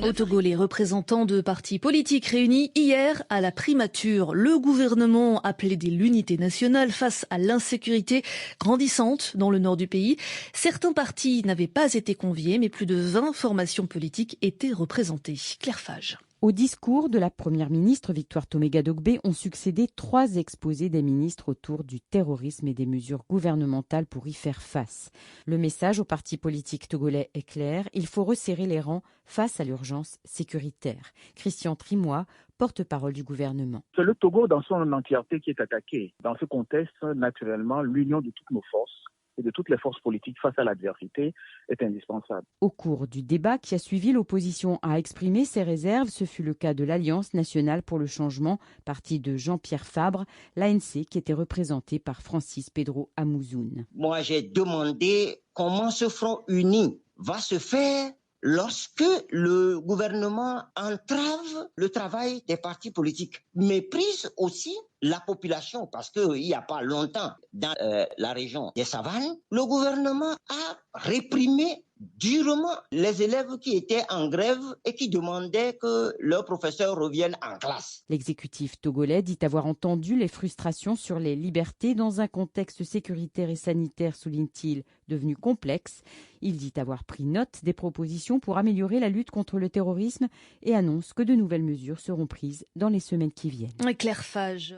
Au Togo, les représentants de partis politiques réunis hier à la primature. Le gouvernement a plaidé l'unité nationale face à l'insécurité grandissante dans le nord du pays. Certains partis n'avaient pas été conviés, mais plus de 20 formations politiques étaient représentées. Claire Fage. Au discours de la première ministre Victoire Toméga-Dogbé ont succédé 3 exposés des ministres autour du terrorisme et des mesures gouvernementales pour y faire face. Le message aux partis politiques togolais est clair, il faut resserrer les rangs face à l'urgence sécuritaire. Christian Trimois, porte-parole du gouvernement. C'est le Togo dans son entièreté qui est attaqué. Dans ce contexte, naturellement, l'union de toutes nos forces et de toutes les forces politiques face à l'adversité est indispensable. Au cours du débat qui a suivi, l'opposition a exprimé ses réserves. Ce fut le cas de l'Alliance nationale pour le changement, parti de Jean-Pierre Fabre, l'ANC qui était représentée par Francis Pedro Amouzoun. Moi, j'ai demandé comment ce front uni va se faire lorsque le gouvernement entrave le travail des partis politiques, méprise aussi la population, parce qu'il n'y a pas longtemps, dans la région des Savanes, le gouvernement a réprimé durement les élèves qui étaient en grève et qui demandaient que leurs professeurs reviennent en classe. L'exécutif togolais dit avoir entendu les frustrations sur les libertés dans un contexte sécuritaire et sanitaire, souligne-t-il, devenu complexe. Il dit avoir pris note des propositions pour améliorer la lutte contre le terrorisme et annonce que de nouvelles mesures seront prises dans les semaines qui viennent. Claire Fage.